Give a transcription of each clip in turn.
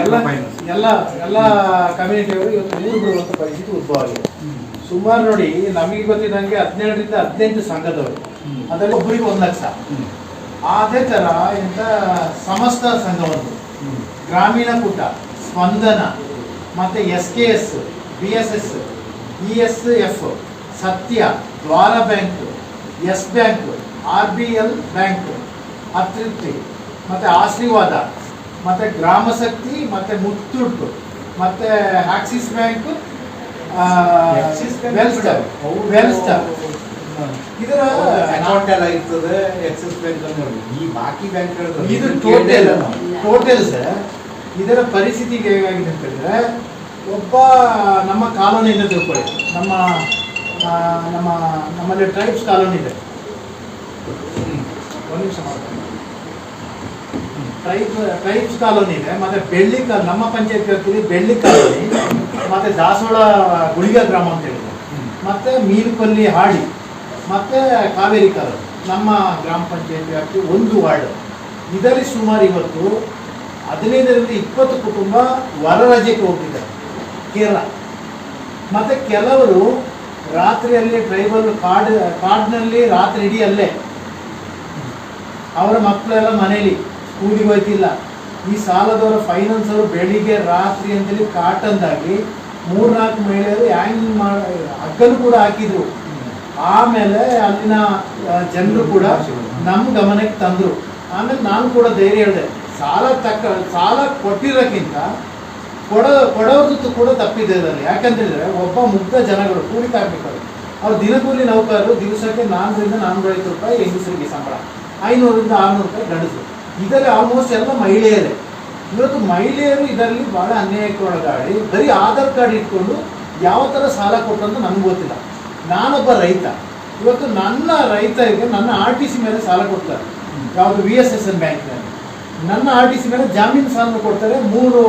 ಎಲ್ಲ ಎಲ್ಲ ಎಲ್ಲ ಕಮ್ಯುನಿಟಿಯವರು ಇವತ್ತು ನೀರು ಬಿಡುವಂಥ ಪರಿಸ್ಥಿತಿ ಉದ್ಭವ ಆಗಿದೆ. ಸುಮಾರು ನೋಡಿ, ನಮಗೆ ಗೊತ್ತಿದ್ದಂಗೆ 17ರಿಂದ 18 ಸಂಘದವರು, ಅದರಲ್ಲಿ ಒಬ್ಬರಿಗೆ 1 ಲಕ್ಷ. ಅದೇ ಥರ ಇಂಥ ಸಮಸ್ತ ಸಂಘವೊಂದು, ಗ್ರಾಮೀಣ ಕೂಟ, ಸ್ಪಂದನ, ಮತ್ತು SKS, BSS, ESF, Satya, Dvara bank, Yes bank, RBL bank, ಅತೃಪ್ತಿ, ಮತ್ತು ಆಶೀರ್ವಾದ, ಮತ್ತು ಗ್ರಾಮಶಕ್ತಿ, ಮತ್ತು ಮುತ್ತೂಟ್, ಮತ್ತು ಆಕ್ಸಿಸ್ ಬ್ಯಾಂಕ್, ವೆಲ್ಸ್ಟಾರ್ ಇದರ ಅಕೌಂಟ್ ಎಲ್ಲ ಇರ್ತದೆ. ಎಕ್ಸಿಸ್ ಬ್ಯಾಂಕ್ ನೋಡಿ, ಈ ಬಾಕಿ ಬ್ಯಾಂಕ್ ಇದು ಟೋಟಲ್ ಸರ್. ಇದರ ಪರಿಸ್ಥಿತಿಗೆ ಹೇಗಾಗಿದೆ ಅಂತ ಹೇಳಿದ್ರೆ, ಒಬ್ಬ ನಮ್ಮ ಕಾಲೋನಿಯಿಂದ ತಿಳ್ಕೊಳ್ಳಿ, ನಮ್ಮಲ್ಲಿ ಟ್ರೈಬ್ಸ್ ಕಾಲೋನಿ ಇದೆ. ಒಂದು ನಿಮಿಷ ಮಾಡ್ತೀನಿ. ಟ್ರೈಬ್ಸ್ ಕಾಲೋನಿ ಇದೆ, ಮತ್ತು ಬೆಳ್ಳಿ ನಮ್ಮ ಪಂಚಾಯತ್ ಹೇಳ್ತೀವಿ ಬೆಳ್ಳಿ ಕಾಲೋನಿ, ಮತ್ತು ದಾಸವಾಳ ಗುಳಿಗ ಗ್ರಾಮ ಅಂತ ಹೇಳಿದೆ, ಮತ್ತು ಮೀನುಪಲ್ಲಿ ಹಾಡಿ, ಮತ್ತು ಕಾವೇರಿ ಕಾಲೋನಿ ನಮ್ಮ ಗ್ರಾಮ ಪಂಚಾಯತ್ ವ್ಯಾಪ್ತಿ 1 ವಾರ್ಡ್. ಇದರಲ್ಲಿ ಸುಮಾರು ಇವತ್ತು 15ರಿಂದ 20 ಕುಟುಂಬ ಹೊರ ರಜೆಗೆ ಹೋಗಿದ್ದಾರೆ ಕೇರಳ. ಮತ್ತು ಕೆಲವರು ರಾತ್ರಿಯಲ್ಲಿ ಟ್ರೈಬಲ್ ಕಾಡಿನಲ್ಲಿ ರಾತ್ರಿ ಇಡೀ ಅಲ್ಲೇ, ಅವರ ಮಕ್ಕಳೆಲ್ಲ ಮನೇಲಿ ಸ್ಕೂಲಿಗೆ ಹೋಯ್ತಿಲ್ಲ. ಈ ಸಾಲದವರ ಫೈನಾನ್ಸ್ ಅವರು ಬೆಳಿಗ್ಗೆ ರಾತ್ರಿ ಅಂತೇಳಿ ಕಾಟನ್ದಾಗಿ 3-4 ಮಹಿಳೆಯರು ಹಗ್ಗಲು ಕೂಡ ಹಾಕಿದ್ರು. ಆಮೇಲೆ ಅಲ್ಲಿನ ಜನರು ಕೂಡ ನಮ್ಮ ಗಮನಕ್ಕೆ ತಂದರು. ಆಮೇಲೆ ನಾನು ಕೂಡ ಧೈರ್ಯ ಹೇಳಿದೆ, ಸಾಲ ಕೊಟ್ಟಿರೋಕ್ಕಿಂತ ಕೊಡೋದು ಕೂಡ ತಪ್ಪಿದೆ ಇದರಲ್ಲಿ. ಯಾಕಂತೇಳಿದ್ರೆ ಒಬ್ಬ ಮುಗ್ಧ ಜನಗಳು, ಕೂಲಿ ಕಾರ್ಮಿಕರು, ಅವ್ರು ದಿನಗೂಲಿ ನೌಕರರು, ದಿವಸಕ್ಕೆ 400ರಿಂದ 450 ರೂಪಾಯಿ ಹೆಂಗಸರಿಗೆ ಸಂಬಳ, 500ರಿಂದ 600 ರೂಪಾಯಿ ಗಂಡಸರು. ಇದರಲ್ಲಿ ಆಲ್ಮೋಸ್ಟ್ ಎಲ್ಲ ಮಹಿಳೆಯರೇ. ಇವತ್ತು ಮಹಿಳೆಯರು ಇದರಲ್ಲಿ ಭಾಳ ಅನ್ಯಾಯಕ್ಕೆ ಒಳಗಾಡಿ ಬರೀ ಆಧಾರ್ ಕಾರ್ಡ್ ಇಟ್ಕೊಂಡು ಯಾವ ಥರ ಸಾಲ ಕೊಟ್ಟರು ಅಂತ ನನಗೆ ಗೊತ್ತಿಲ್ಲ. ನಾನೊಬ್ಬ ರೈತ, ಇವತ್ತು ನನ್ನ ರೈತರಿಗೆ ನನ್ನ RTC ಮೇಲೆ ಸಾಲ ಕೊಡ್ತಾರೆ. ಯಾವುದು VSSN ಬ್ಯಾಂಕ್ನಲ್ಲಿ ನನ್ನ RTC ಮೇಲೆ ಜಾಮೀನು ಸಾಲ ಕೊಡ್ತಾರೆ. 3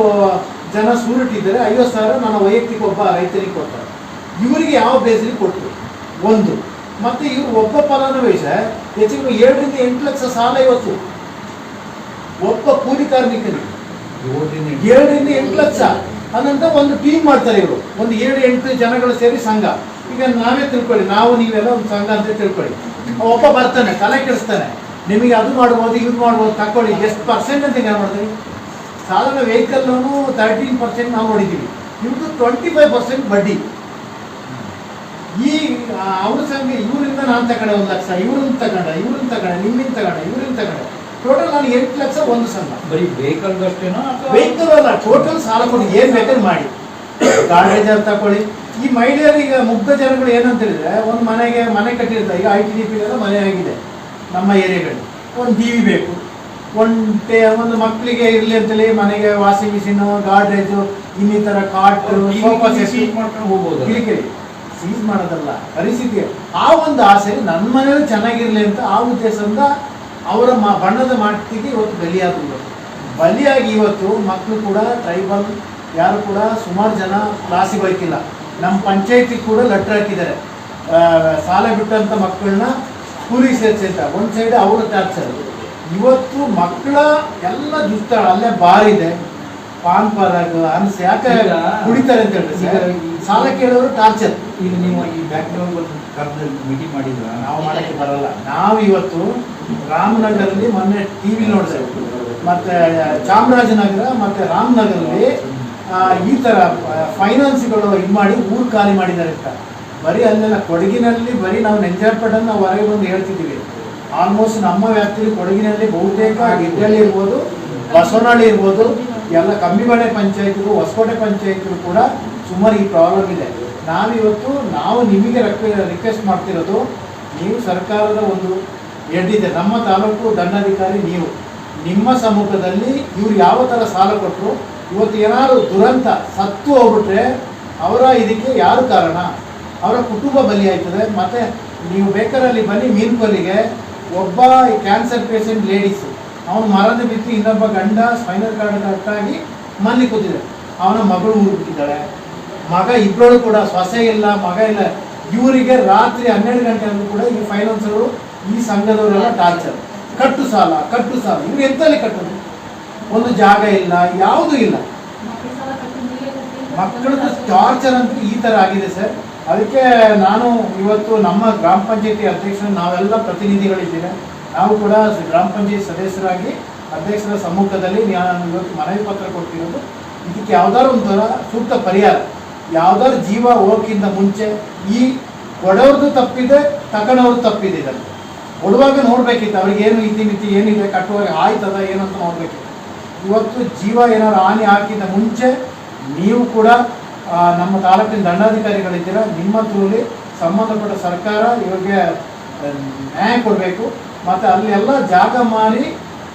ಜನ ಸೂರಿಟಿ ಇದ್ದಾರೆ, 50,000 ನನ್ನ ವೈಯಕ್ತಿಕ ಒಬ್ಬ ರೈತರಿಗೆ ಕೊಡ್ತಾರೆ. ಇವರಿಗೆ ಯಾವ ಬೇಸರಿಗೆ ಕೊಟ್ಟರು ಒಂದು. ಮತ್ತು ಇವರು ಒಬ್ಬ ಫಲಾನುಭವಿ ಹೆಚ್ಚಿಗೆ 7ರಿಂದ 8 ಲಕ್ಷ ಸಾಲ ಇವತ್ತು ಒಬ್ಬ ಕೂಲಿ ಕಾರ್ಮಿಕರಿಗೆ 7ರಿಂದ 8 ಲಕ್ಷ. ಅನಂತರ ಒಂದು ಟೀಮ್ ಮಾಡ್ತಾರೆ ಇವರು, ಒಂದು 7-8 ಜನಗಳು ಸೇರಿ ಸಂಘ. ಈಗ ನಾವೇ ತಿಳ್ಕೊಳ್ಳಿ, ನಾವು ನೀವೆಲ್ಲ ಒಂದು ಸಂಘ ಅಂತ ತಿಳ್ಕೊಳ್ಳಿ. ಒಬ್ಬ ಬರ್ತಾನೆ, ತಲೆ ಕೆಡಿಸ್ತಾನೆ, ನಿಮಗೆ ಅದು ಮಾಡ್ಬೋದು ಇದು ಮಾಡ್ಬೋದು ತಗೊಳ್ಳಿ, ಎಷ್ಟು ಪರ್ಸೆಂಟ್ ಅಂತ ಏನು ಮಾಡ್ತೀವಿ. ಸಾಧಾರಣ ವೆಹಿಕಲ್ ಲೋನು 13% ನಾವು ನೋಡಿದ್ದೀವಿ, ಇವ್ರದ್ದು 25% ಬಡ್ಡಿ. ಈ ಅವ್ರ ಸಂಘ ಇವರಿಂದ ನಾನು ತಗೊಂಡೆ 1 ಲಕ್ಷ, ಇವ್ರನ್ನ ತಗೊಂಡೆ ನಿಮ್ಮಿಂದ ತಗೊಂಡೆ ಟೋಟಲ್ ನಾನು 8 ಲಕ್ಷ ಒಂದು ಸಂಘ. ಬರೀ ವೆಹಿಕಲ್ ಅಷ್ಟೇನೋ? ವೆಹಿಕಲ್ ಅಲ್ಲ, ಟೋಟಲ್ ಸಾಲ ಕೊಡಿ, ಏನು ಬೇಕಾದ್ರೆ ಮಾಡಿ. ಗಾರ್ಡೇಜ್ ತಗೊಳ್ಳಿ. ಈ ಮಹಿಳೆಯರಿಗೆ ಮುಗ್ಧ ಜನಗಳು ಏನಂತ ಹೇಳಿದ್ರೆ, ಒಂದು ಮನೆ ಕಟ್ಟಿರ್ತಾರೆ. ಈಗ ITDP ಮನೆ ಆಗಿದೆ ನಮ್ಮ ಏರಿಯಾಗಳಲ್ಲಿ. ಒಂದು TV ಬೇಕು, ಒಂದು ಮಕ್ಕಳಿಗೆ ಇರಲಿ ಅಂತೇಳಿ ಮನೆಗೆ ವಾಷಿಂಗ್ ಮಿಷಿನು, ಗಾರ್ಡೇಜು, ಇನ್ನಿತರ ಕಾಟ್, ಸೋಫಾ ಸೆಟ್ ಮಾಡ್ಕೊಂಡು ಹೋಗ್ಬೋದು. ಕಿರಿಕಿರಿ ಸೀಸ್ ಮಾಡೋದಲ್ಲ, ಪರಿಸ್ಥಿತಿ. ಆ ಒಂದು ಆಸೆ ನನ್ನ ಮನೆಯಲ್ಲಿ ಚೆನ್ನಾಗಿರಲಿ ಅಂತ ಆ ಉದ್ದೇಶದಿಂದ ಅವರ ಬಣ್ಣದ ಮಾತಿಗೆ ಇವತ್ತು ಬಲಿಯಾಗಿ ಇವತ್ತು ಮಕ್ಕಳು ಕೂಡ ಟ್ರೈಬಲ್ ಯಾರು ಕೂಡ ಸುಮಾರು ಜನ ಕ್ಲಾಸಿಗೆ ಹೋಯ್ತಿಲ್ಲ. ನಮ್ಮ ಪಂಚಾಯತಿಗೆ ಕೂಡ ಲೆಟ್ರ್ ಹಾಕಿದ್ದಾರೆ, ಸಾಲ ಬಿಟ್ಟಂಥ ಮಕ್ಕಳನ್ನ ಸ್ಕೂಲಿಗೆ ಸೇರಿಸಿ ಅಂತ. ಒಂದು ಸೈಡ್ ಅವರು ಟಾರ್ಚರ್. ಇವತ್ತು ಮಕ್ಕಳ ಎಲ್ಲ ದುಸ್ತಾಳ ಅಲ್ಲೇ ಬಾರ್ ಇದೆ, ಪಾನ್ ಪರಾಗ ಅನ್ಸ್ ಯಾಕೆ ಕುಡಿತಾರೆ ಅಂತ ಹೇಳಿದ್ರೆ ಸಾಲ ಕೇಳೋರು ಟಾರ್ಚರ್. ಈಗ ನೀವು ಈ ಬ್ಯಾಂಕ್ನವ್ರು ಮೀಟಿಂಗ್ ಮಾಡಿದ್ರ? ನಾವು ಮಾಡೋಕ್ಕೆ ಬರಲ್ಲ. ನಾವು ಇವತ್ತು ರಾಮನಗರಲ್ಲಿ ಮೊನ್ನೆ TV ನೋಡಿದೆ, ಮತ್ತು ಚಾಮರಾಜನಗರ ಮತ್ತು ರಾಮನಗರಲ್ಲಿ ಈ ಥರ ಫೈನಾನ್ಸ್ಗಳು ಇದು ಮಾಡಿ ಊರು ಖಾಲಿ ಮಾಡಿದ್ದಾರೆ ಅಂತ. ಬರೀ ಅಲ್ಲೆಲ್ಲ ಕೊಡಗಿನಲ್ಲಿ ಬರೀ ನಾವು ನೆಂಜಾರ್ಪೇಟನ್ನು ನಾವು ಹೊರಗೆ ಬಂದು ಹೇಳ್ತಿದ್ದೀವಿ. ಆಲ್ಮೋಸ್ಟ್ ನಮ್ಮ ವ್ಯಾಪ್ತಿಯಲ್ಲಿ ಕೊಡಗಿನಲ್ಲಿ ಬಹುತೇಕ ಗಿಡ್ಡಳ್ಳಿ ಇರ್ಬೋದು, ಬಸವನಹಳ್ಳಿ ಇರ್ಬೋದು, ಎಲ್ಲ ಕಮ್ಮಿಬಾಳೆ ಪಂಚಾಯತ್ಗಳು, ಹೊಸಕೋಟೆ ಪಂಚಾಯತ್ಗಳು ಕೂಡ ಸುಮಾರು ಈ ಪ್ರಾಬ್ಲಮ್ ಇದೆ. ನಾವು ನಿಮಗೆ ರಿಕ್ವೆಸ್ಟ್ ಮಾಡ್ತಿರೋದು, ನೀವು ಸರ್ಕಾರದ ಒಂದು ಎಡ್ಡಿದೆ, ನಮ್ಮ ತಾಲೂಕು ದಂಡಾಧಿಕಾರಿ ನೀವು, ನಿಮ್ಮ ಸಮ್ಮುಖದಲ್ಲಿ ಇವ್ರು ಯಾವ ಥರ ಸಾಲ ಕೊಟ್ಟರು, ಇವತ್ತು ಏನಾದ್ರು ದುರಂತ ಸತ್ತು ಹೋಗ್ಬಿಟ್ರೆ ಅವರ ಇದಕ್ಕೆ ಯಾರು ಕಾರಣ, ಅವರ ಕುಟುಂಬ ಬಲಿ ಆಯ್ತದೆ. ಮತ್ತು ನೀವು ಬೇಕಾರಲ್ಲಿ ಬನ್ನಿ ಮೀನುಕೊಲ್ಲಿಗೆ, ಒಬ್ಬ ಕ್ಯಾನ್ಸರ್ ಪೇಷಂಟ್ ಲೇಡೀಸು, ಅವನು ಮರದ ಬಿದ್ದು ಇನ್ನೊಬ್ಬ ಗಂಡ ಸ್ಪೈನಲ್ ಕಾರ್ಡ್ ಕಟ್ಟಾಗಿ ಮಲ್ಲಿ ಕೂತಿದೆ, ಅವನ ಮಗಳು ಮುಗಿಬಿಟ್ಟಿದ್ದಾಳೆ. ಮಗ ಇಬ್ಬರು ಕೂಡ ಸೊಸೆ ಇಲ್ಲ, ಮಗ ಇಲ್ಲ. ಇವರಿಗೆ ರಾತ್ರಿ 12 ಗಂಟೆಯಲ್ಲೂ ಕೂಡ ಈ ಫೈನಾನ್ಸರು, ಈ ಸಂಘದವರೆಲ್ಲ ಟಾರ್ಚರ್. ಕಟ್ಟು ಸಾಲ. ಇವ್ರು ಎಂತಲ್ಲಿ ಕಟ್ಟೋದು? ಒಂದು ಜಾಗ ಇಲ್ಲ, ಯಾವುದೂ ಇಲ್ಲ. ಮಕ್ಕಳದ್ದು ಟಾರ್ಚರ್ ಅಂತೂ ಈ ಥರ ಆಗಿದೆ ಸರ್. ಅದಕ್ಕೆ ನಾನು ಇವತ್ತು ನಮ್ಮ ಗ್ರಾಮ ಪಂಚಾಯತಿ ಅಧ್ಯಕ್ಷರು ನಾವೆಲ್ಲ ಪ್ರತಿನಿಧಿಗಳಿದ್ದೇವೆ. ನಾವು ಕೂಡ ಗ್ರಾಮ ಪಂಚಾಯತ್ ಸದಸ್ಯರಾಗಿ ಅಧ್ಯಕ್ಷರ ಸಮ್ಮುಖದಲ್ಲಿ ನಾನು ಇವತ್ತು ಮನವಿ ಪತ್ರ ಕೊಡ್ತಿರೋದು, ಇದಕ್ಕೆ ಯಾವ್ದಾದ್ರು ಒಂಥರ ಸೂಕ್ತ ಪರಿಹಾರ. ಯಾವ್ದಾದ್ರು ಜೀವ ಹೋಗೋಕ್ಕಿಂತ ಮುಂಚೆ ಈ ಕೊಡೋರ್ದು ತಪ್ಪಿದೆ, ತಗೊಳೋರ್ದು ತಪ್ಪಿದೆ. ಇದನ್ನು ಕೊಡುವಾಗ ನೋಡ್ಬೇಕಿತ್ತು ಅವ್ರಿಗೆ ಏನು ಇತಿಮಿತಿ ಏನಿದೆ, ಕಟ್ಟುವಾಗ ಆಯ್ತದ ಏನಂತ ನೋಡ್ಬೇಕಿತ್ತು. ಇವತ್ತು ಜೀವ ಏನಾದ್ರು ಹಾನಿ ಹಾಕಿದ ಮುಂಚೆ ನೀವು ಕೂಡ ನಮ್ಮ ತಾಲೂಕಿನ ದಂಡಾಧಿಕಾರಿಗಳಿದ್ದೀರ, ನಿಮ್ಮ ಥ್ರೂಲಿ ಸಂಬಂಧಪಟ್ಟ ಸರ್ಕಾರ ಇವ್ರಿಗೆ ನ್ಯಾಯ ಕೊಡಬೇಕು. ಮತ್ತು ಅಲ್ಲಿ ಎಲ್ಲ ಜಾಗ ಮಾಡಿ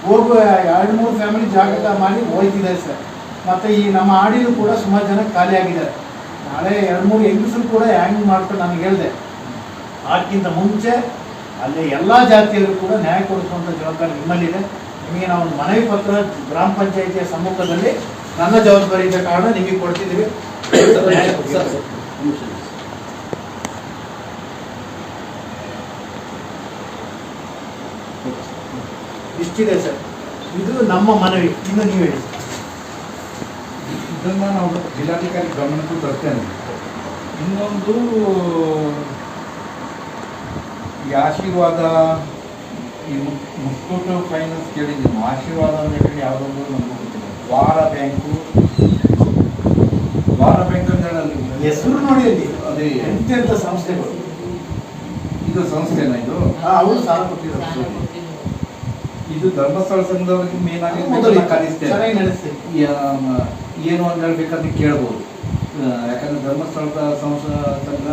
ಹೋಗುವ 2-3 ಫ್ಯಾಮಿಲಿ ಜಾಗ ಮಾಡಿ ಹೋಯ್ತಿದ್ದಾರೆ ಸರ್. ಮತ್ತು ಈ ನಮ್ಮ ಆಡಿನೂ ಕೂಡ ಸುಮಾರು ಜನ ಖಾಲಿ ಆಗಿದ್ದಾರೆ. ನಾಳೆ 2-3 ಹೆಂಗಸರು ಕೂಡ ಹ್ಯಾಂಗ್ ಮಾಡ್ಕೊಂಡು ನನಗೆ ಹೇಳಿದೆ. ಅದಕ್ಕಿಂತ ಮುಂಚೆ ಅಲ್ಲಿ ಎಲ್ಲ ಜಾತಿಯಲ್ಲೂ ಕೂಡ ನ್ಯಾಯ ಕೊಡಿಸುವಂಥ ಜವಾಬ್ದಾರಿ ನಿಮ್ಮಲ್ಲಿದೆ. ನಿಮಗೆ ನಾವು ಒಂದು ಮನವಿ ಪತ್ರ ಗ್ರಾಮ ಪಂಚಾಯಿತಿಯ ಸಮ್ಮುಖದಲ್ಲಿ ನನ್ನ ಜವಾಬ್ದಾರಿ ಇದ್ದ ಕಾರಣ ನಿಮಗೆ ಕೊಡ್ತಿದ್ದೀವಿ. ಇಷ್ಟಿದೆ ಸರ್, ಇದು ನಮ್ಮ ಮನವಿ. ಇನ್ನು ನೀವು ಹೇಳಿ. ಇದನ್ನು ನಾವು ಜಿಲ್ಲಾಧಿಕಾರಿ ಗಮನಕ್ಕೂ ತರ್ತೇನೆ. ಇನ್ನೊಂದು ಈ ಆಶೀರ್ವಾದ, ಈ ಮುತ್ತೂಟ್ ಫೈನಾನ್ಸ್ ಕೇಳಿದ್ದೀನಿ. ಆಶೀರ್ವಾದ ಅಂದರೆ ಯಾವುದೊಂದು ನಮಗೂ ಗೊತ್ತಿಲ್ಲ. ವಾರ ಬ್ಯಾಂಕು ಅಂತ ಹೆಸರು ನೋಡಿ, ಅಲ್ಲಿ ಅದೇ ಎಂತೆಂಥ ಸಂಸ್ಥೆಗಳು. ಇದು ಸಂಸ್ಥೆನ ಇದು? ಅವರು ಸಾಲ ಕೊಟ್ಟಿದ್ದಾರೆ. ಇದು ಧರ್ಮಸ್ಥಳ ಸಂಘದವರಿಗೆ ಮೇನ್ ಆಗಿ ಕಲಿಸ್ತೇನೆ. ಏನು ಅಂತ ಹೇಳ್ಬೇಕಾದ್ರೆ ಕೇಳ್ಬೋದು. ಯಾಕಂದ್ರೆ ಧರ್ಮಸ್ಥಳದ ಸಂಘ